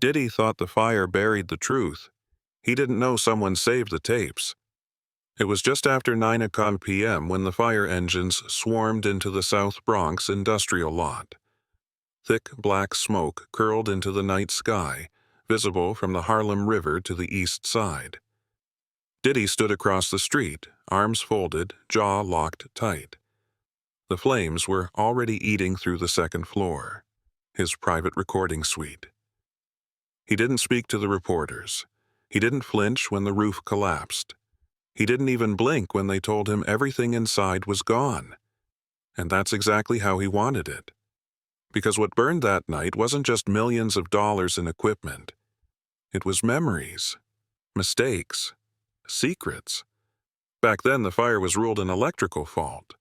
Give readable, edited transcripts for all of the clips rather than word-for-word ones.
Diddy thought the fire buried the truth. He didn't know someone saved the tapes. It was just after 9 p.m. when the fire engines swarmed into the South Bronx industrial lot. Thick black smoke curled into the night sky, visible from the Harlem River to the east side. Diddy stood across the street, arms folded, jaw locked tight. The flames were already eating through the second floor, his private recording suite. He didn't speak to the reporters. He didn't flinch when the roof collapsed. He didn't even blink when they told him everything inside was gone. And that's exactly how he wanted it. Because what burned that night wasn't just millions of dollars in equipment. It was memories, mistakes, secrets. Back then, the fire was ruled an electrical fault.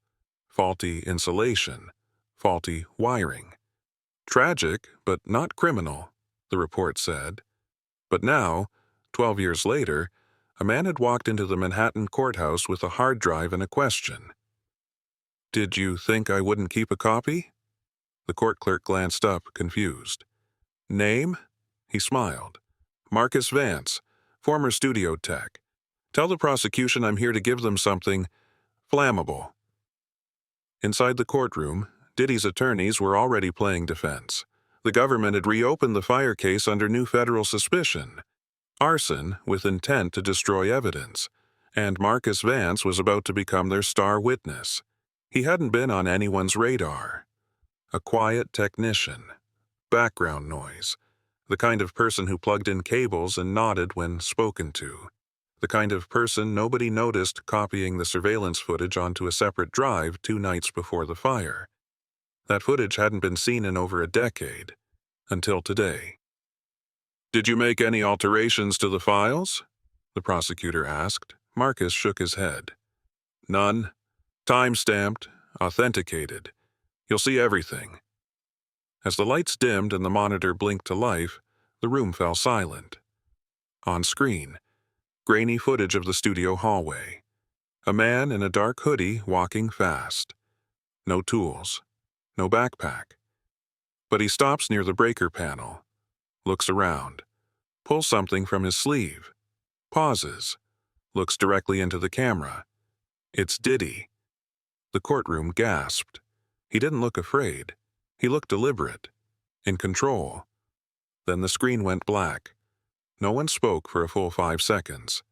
Faulty insulation, faulty wiring. Tragic, but not criminal, the report said. But now, 12 years later, a man had walked into the Manhattan courthouse with a hard drive and a question. "Did you think I wouldn't keep a copy?" The court clerk glanced up, confused. "Name?" He smiled. "Marcus Vance, former studio tech. Tell the prosecution I'm here to give them something flammable." Inside the courtroom, Diddy's attorneys were already playing defense. The government had reopened the fire case under new federal suspicion. Arson with intent to destroy evidence. And Marcus Vance was about to become their star witness. He hadn't been on anyone's radar. A quiet technician. Background noise. The kind of person who plugged in cables and nodded when spoken to. The kind of person nobody noticed copying the surveillance footage onto a separate drive 2 nights before the fire. That footage hadn't been seen in over a decade. Until today. "Did you make any alterations to the files?" the prosecutor asked. Marcus shook his head. "None. Time-stamped, authenticated. You'll see everything." As the lights dimmed and the monitor blinked to life, the room fell silent. On screen, grainy footage of the studio hallway. A man in a dark hoodie walking fast. No tools. No backpack. But he stops near the breaker panel. Looks around. Pulls something from his sleeve. Pauses. Looks directly into the camera. It's Diddy. The courtroom gasped. He didn't look afraid. He looked deliberate. In control. Then the screen went black. No one spoke for a full 5 seconds.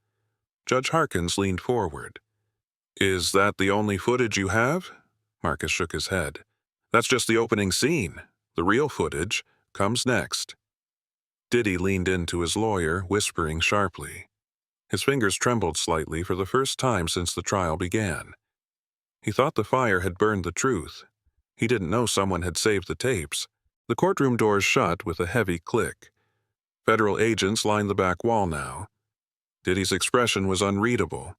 Judge Harkins leaned forward. "Is that the only footage you have?" Marcus shook his head. "That's just the opening scene. The real footage comes next." Diddy leaned into his lawyer, whispering sharply. His fingers trembled slightly for the first time since the trial began. He thought the fire had burned the truth. He didn't know someone had saved the tapes. The courtroom doors shut with a heavy click. Federal agents lined the back wall now. Diddy's expression was unreadable,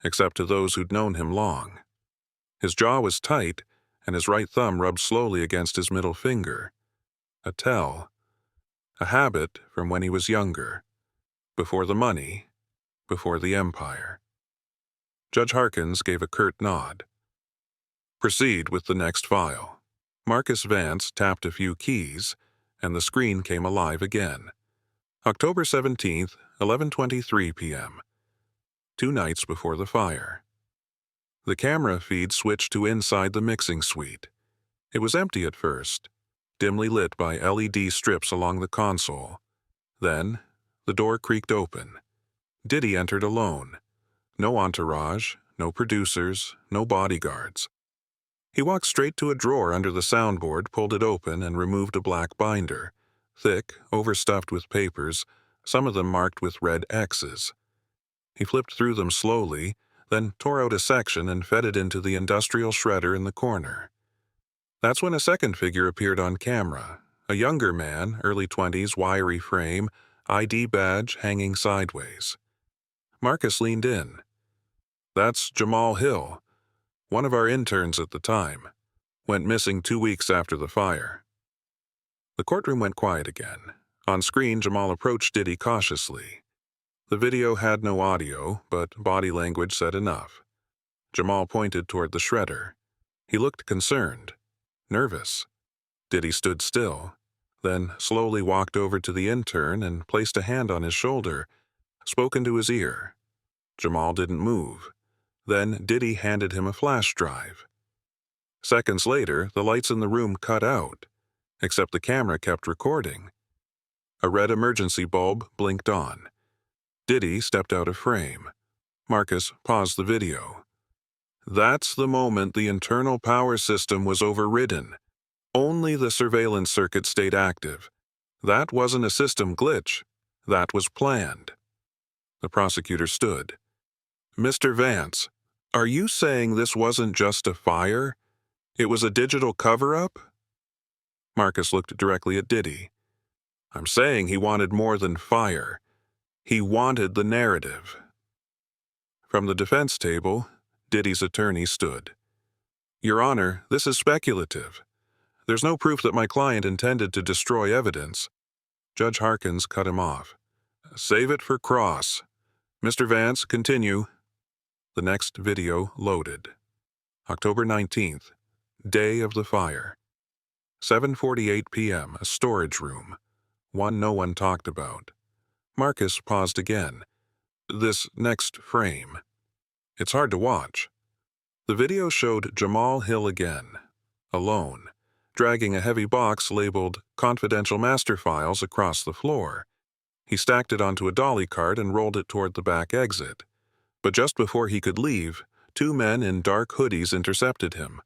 except to those who'd known him long. His jaw was tight, and his right thumb rubbed slowly against his middle finger. A tell. A habit from when he was younger. Before the money. Before the empire. Judge Harkins gave a curt nod. "Proceed with the next file." Marcus Vance tapped a few keys, and the screen came alive again. October 17th, 11:23 p.m. 2 nights before the fire. The camera feed switched to inside the mixing suite. It was empty at first, dimly lit by LED strips along the console. Then, the door creaked open. Diddy entered alone. No entourage, no producers, no bodyguards. He walked straight to a drawer under the soundboard, pulled it open, and removed a black binder. Thick, overstuffed with papers, some of them marked with red X's. He flipped through them slowly, then tore out a section and fed it into the industrial shredder in the corner. That's when a second figure appeared on camera, a younger man, early 20s, wiry frame, ID badge hanging sideways. Marcus leaned in. "That's Jamal Hill, one of our interns at the time. Went missing 2 weeks after the fire." The courtroom went quiet again. On screen, Jamal approached Diddy cautiously. The video had no audio, but body language said enough. Jamal pointed toward the shredder. He looked concerned, nervous. Diddy stood still, then slowly walked over to the intern and placed a hand on his shoulder, spoke into his ear. Jamal didn't move. Then Diddy handed him a flash drive. Seconds later, the lights in the room cut out, except the camera kept recording. A red emergency bulb blinked on. Diddy stepped out of frame. Marcus paused the video. That's the moment the internal power system was overridden. Only the surveillance circuit stayed active. That wasn't a system glitch. That was planned. The prosecutor stood. Mr. Vance, are you saying this wasn't just a fire? It was a digital cover-up? Marcus looked directly at Diddy. I'm saying he wanted more than fire. He wanted the narrative. From the defense table, Diddy's attorney stood. Your Honor, this is speculative. There's no proof that my client intended to destroy evidence. Judge Harkins cut him off. Save it for cross. Mr. Vance, continue. The next video loaded. October 19th, day of the fire. 7:48 p.m., a storage room. One no one talked about. Marcus paused again. This next frame. It's hard to watch. The video showed Jamal Hill again, alone, dragging a heavy box labeled Confidential Master Files across the floor. He stacked it onto a dolly cart and rolled it toward the back exit. But just before he could leave, two men in dark hoodies intercepted him.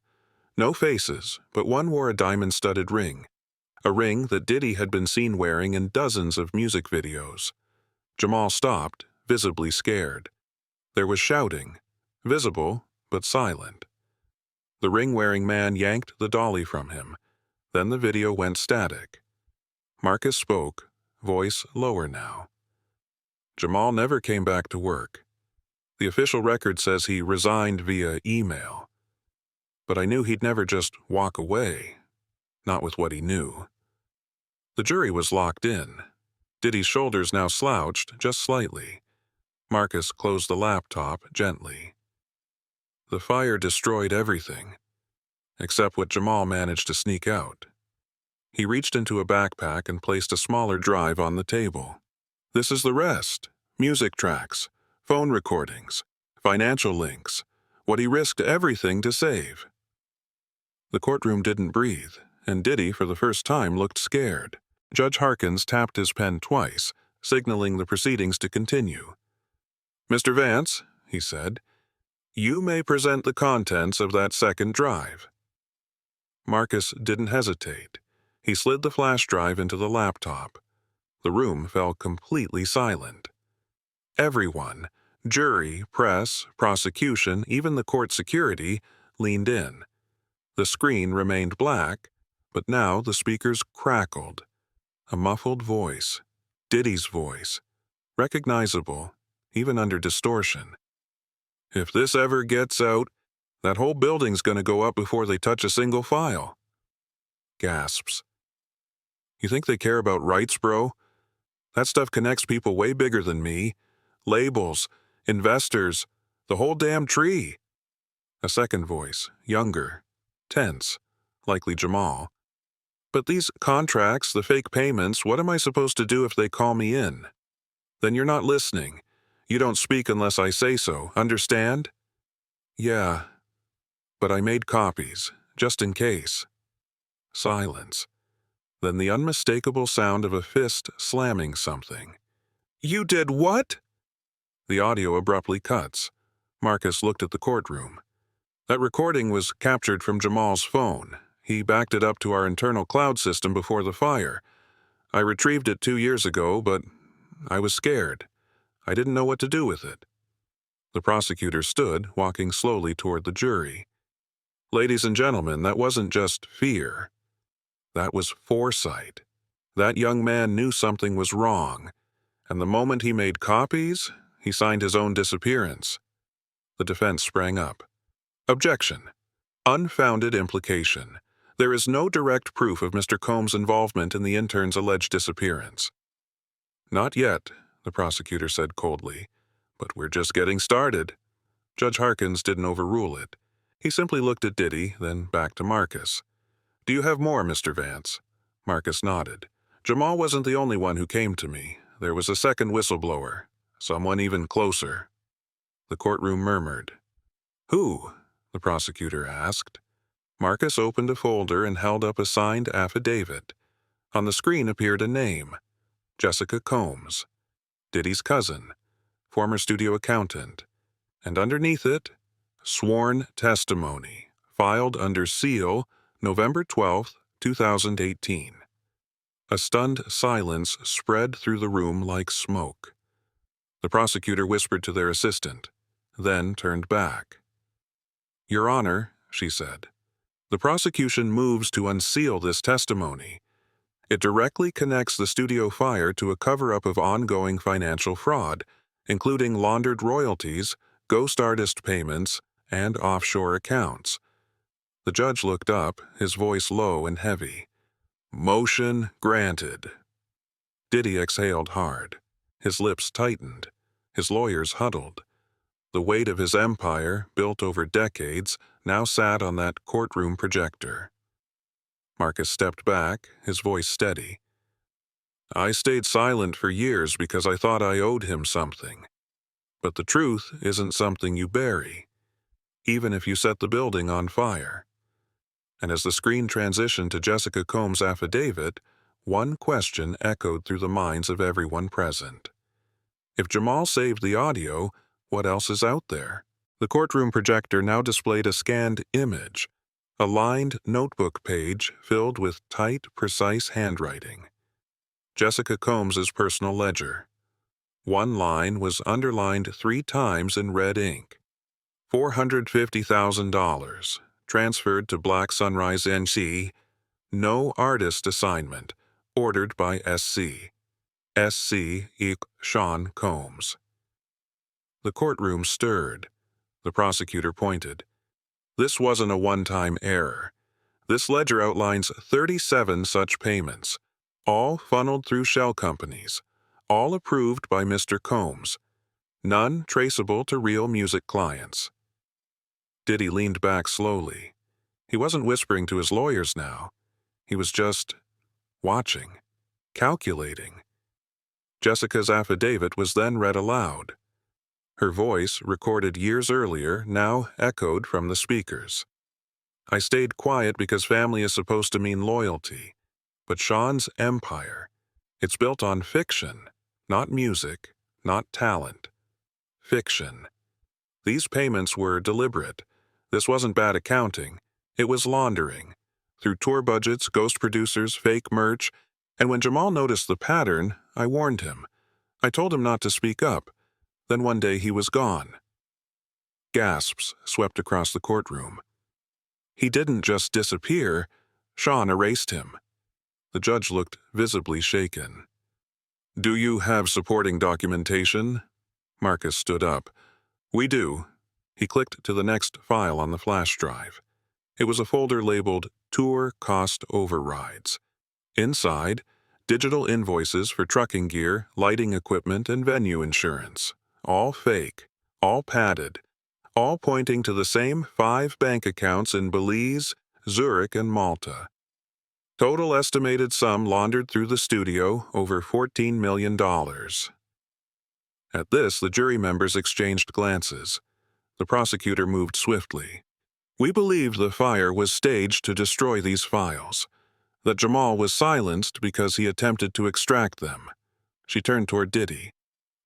No faces, but one wore a diamond-studded ring. A ring that Diddy had been seen wearing in dozens of music videos. Jamal stopped, visibly scared. There was shouting, visible but silent. The ring-wearing man yanked the dolly from him. Then the video went static. Marcus spoke, voice lower now. Jamal never came back to work. The official record says he resigned via email. But I knew he'd never just walk away, not with what he knew. The jury was locked in. Diddy's shoulders now slouched just slightly. Marcus closed the laptop gently. The fire destroyed everything, except what Jamal managed to sneak out. He reached into a backpack and placed a smaller drive on the table. This is the rest. Music tracks, phone recordings, financial links, what he risked everything to save. The courtroom didn't breathe, and Diddy, for the first time, looked scared. Judge Harkins tapped his pen twice, signaling the proceedings to continue. Mr. Vance, he said, you may present the contents of that second drive. Marcus didn't hesitate. He slid the flash drive into the laptop. The room fell completely silent. Everyone, jury, press, prosecution, even the court security, leaned in. The screen remained black, but now the speakers crackled. A muffled voice, Diddy's voice, recognizable, even under distortion. If this ever gets out, that whole building's gonna go up before they touch a single file. Gasps. You think they care about rights, bro? That stuff connects people way bigger than me. Labels, investors, the whole damn tree. A second voice, younger, tense, likely Jamal. But these contracts, the fake payments, what am I supposed to do if they call me in? Then you're not listening. You don't speak unless I say so, understand? Yeah, but I made copies, just in case. Silence. Then the unmistakable sound of a fist slamming something. You did what? The audio abruptly cuts. Marcus looked at the courtroom. That recording was captured from Jamal's phone. He backed it up to our internal cloud system before the fire. I retrieved it 2 years ago, but I was scared. I didn't know what to do with it. The prosecutor stood, walking slowly toward the jury. Ladies and gentlemen, that wasn't just fear. That was foresight. That young man knew something was wrong, and the moment he made copies, he signed his own disappearance. The defense sprang up. Objection. Unfounded implication. There is no direct proof of Mr. Combs' involvement in the intern's alleged disappearance. Not yet, the prosecutor said coldly, but we're just getting started. Judge Harkins didn't overrule it. He simply looked at Diddy, then back to Marcus. Do you have more, Mr. Vance? Marcus nodded. Jamal wasn't the only one who came to me. There was a second whistleblower. Someone even closer. The courtroom murmured. Who? The prosecutor asked. Marcus opened a folder and held up a signed affidavit. On the screen appeared a name. Jessica Combs. Diddy's cousin. Former studio accountant. And underneath it, sworn testimony, filed under seal, November 12, 2018. A stunned silence spread through the room like smoke. The prosecutor whispered to their assistant, then turned back. Your Honor, she said, the prosecution moves to unseal this testimony. It directly connects the studio fire to a cover-up of ongoing financial fraud, including laundered royalties, ghost artist payments, and offshore accounts. The judge looked up, his voice low and heavy. Motion granted. Diddy exhaled hard. His lips tightened. His lawyers huddled. The weight of his empire, built over decades, now sat on that courtroom projector. Marcus stepped back, his voice steady. I stayed silent for years because I thought I owed him something. But the truth isn't something you bury, even if you set the building on fire. And as the screen transitioned to Jessica Combs' affidavit, one question echoed through the minds of everyone present. If Jamal saved the audio, what else is out there? The courtroom projector now displayed a scanned image, a lined notebook page filled with tight, precise handwriting. Jessica Combs' personal ledger. One line was underlined 3 times in red ink. $450,000, transferred to Black Sunrise NC, no artist assignment, ordered by SC. SC Sean Combs. The courtroom stirred. The prosecutor pointed. This wasn't a one-time error. This ledger outlines 37 such payments, all funneled through shell companies, all approved by Mr. Combs, none traceable to real music clients. Diddy leaned back slowly. He wasn't whispering to his lawyers now. He was just watching, calculating. Jessica's affidavit was then read aloud. Her voice, recorded years earlier, now echoed from the speakers. I stayed quiet because family is supposed to mean loyalty. But Sean's empire, it's built on fiction, not music, not talent. Fiction. These payments were deliberate. This wasn't bad accounting. It was laundering. Through tour budgets, ghost producers, fake merch, and when Jamal noticed the pattern, I warned him. I told him not to speak up. Then one day he was gone. Gasps swept across the courtroom. He didn't just disappear. Sean erased him. The judge looked visibly shaken. Do you have supporting documentation? Marcus stood up. We do. He clicked to the next file on the flash drive. It was a folder labeled Tour Cost Overrides. Inside, digital invoices for trucking gear, lighting equipment, and venue insurance. All fake, all padded, all pointing to the same 5 bank accounts in Belize, Zurich, and Malta. Total estimated sum laundered through the studio, over $14 million. At this, the jury members exchanged glances. The prosecutor moved swiftly. We believed the fire was staged to destroy these files, that Jamal was silenced because he attempted to extract them. She turned toward Diddy.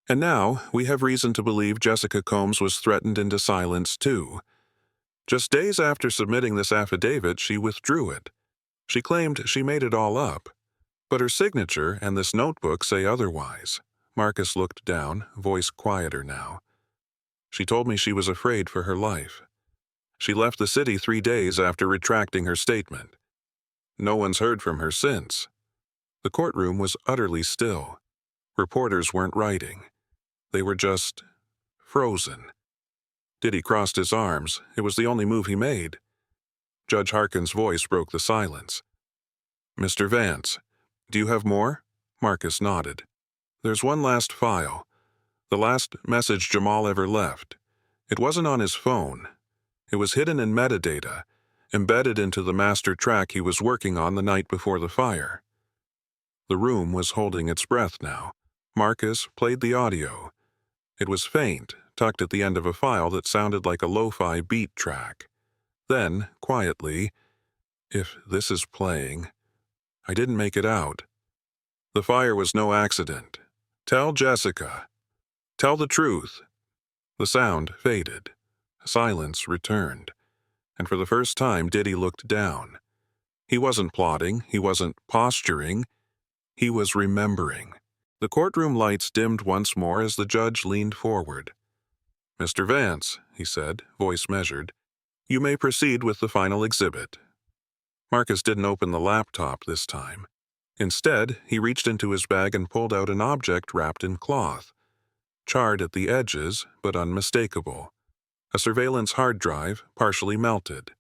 And now, we have reason to believe Jessica Combs was threatened into silence, too. Just days after submitting this affidavit, she withdrew it. She claimed she made it all up. But her signature and this notebook say otherwise. Marcus looked down, voice quieter now. She told me she was afraid for her life. She left the city 3 days after retracting her statement. No one's heard from her since. The courtroom was utterly still. Reporters weren't writing. They were just frozen. Diddy crossed his arms. It was the only move he made. Judge Harkin's voice broke the silence. Mr. Vance, do you have more? Marcus nodded. There's one last file. The last message Jamal ever left. It wasn't on his phone. It was hidden in metadata, embedded into the master track he was working on the night before the fire. The room was holding its breath now. Marcus played the audio. It was faint, tucked at the end of a file that sounded like a lo-fi beat track. Then, quietly, "If this is playing, I didn't make it out. The fire was no accident. Tell Jessica. Tell the truth." The sound faded. Silence returned. And for the first time, Diddy looked down. He wasn't plotting. He wasn't posturing. He was remembering. The courtroom lights dimmed once more as the judge leaned forward. "Mr. Vance," he said, voice measured, "you may proceed with the final exhibit." Marcus didn't open the laptop this time. Instead, he reached into his bag and pulled out an object wrapped in cloth. Charred at the edges, but unmistakable. A surveillance hard drive, partially melted.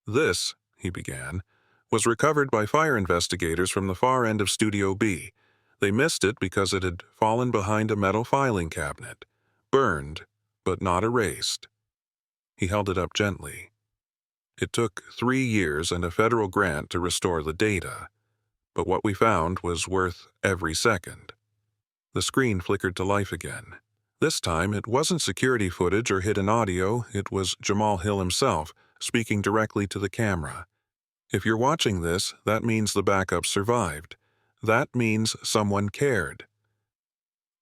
"This," he began, "was recovered by fire investigators from the far end of Studio B. They missed it because it had fallen behind a metal filing cabinet. Burned, but not erased." He held it up gently. "It took 3 years and a federal grant to restore the data, but what we found was worth every second." The screen flickered to life again. This time, it wasn't security footage or hidden audio, it was Jamal Hill himself, speaking directly to the camera. "If you're watching this, that means the backup survived. That means someone cared.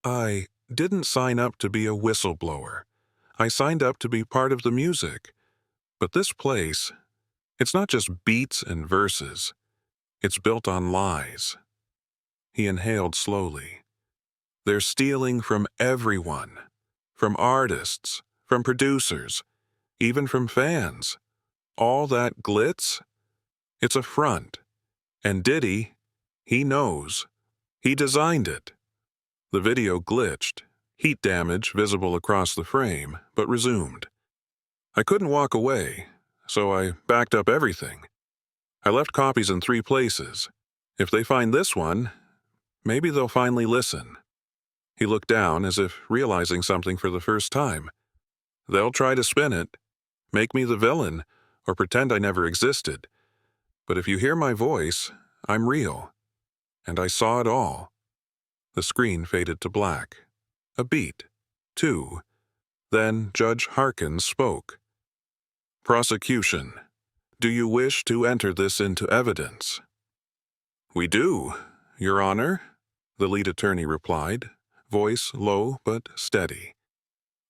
I didn't sign up to be a whistleblower. I signed up to be part of the music. But this place, it's not just beats and verses. It's built on lies." He inhaled slowly. "They're stealing from everyone. From artists, from producers, even from fans. All that glitz? It's a front. And Diddy, he knows. He designed it." The video glitched, heat damage visible across the frame, but resumed. "I couldn't walk away, so I backed up everything. I left copies in 3 places. If they find this one, maybe they'll finally listen." He looked down as if realizing something for the first time. "They'll try to spin it, make me the villain, or pretend I never existed. But if you hear my voice, I'm real. And I saw it all." The screen faded to black. A beat. 2. Then Judge Harkins spoke. "Prosecution, do you wish to enter this into evidence?" "We do, Your Honor," the lead attorney replied, voice low but steady.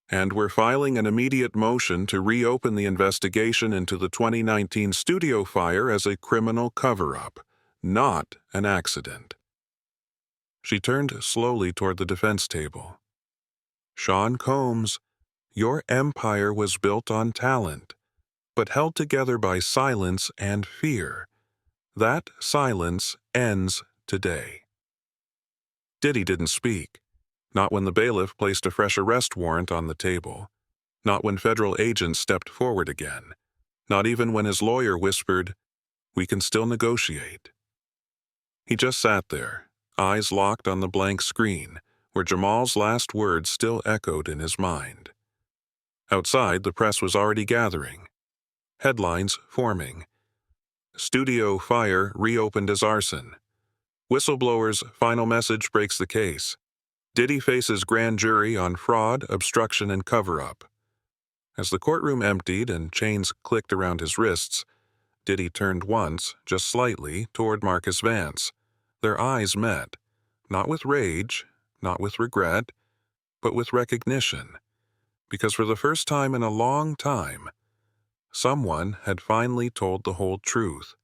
"And we're filing an immediate motion to reopen the investigation into the 2019 studio fire as a criminal cover-up, not an accident." She turned slowly toward the defense table. "Sean Combs, your empire was built on talent, but held together by silence and fear. That silence ends today." Diddy didn't speak. Not when the bailiff placed a fresh arrest warrant on the table. Not when federal agents stepped forward again. Not even when his lawyer whispered, "We can still negotiate." He just sat there, eyes locked on the blank screen, where Jamal's last words still echoed in his mind. Outside, the press was already gathering. Headlines forming. "Studio fire reopened as arson." "Whistleblower's final message breaks the case." "Diddy faces grand jury on fraud, obstruction, and cover-up." As the courtroom emptied and chains clicked around his wrists, Diddy turned once, just slightly, toward Marcus Vance. Their eyes met, not with rage, not with regret, but with recognition. Because for the first time in a long time, someone had finally told the whole truth.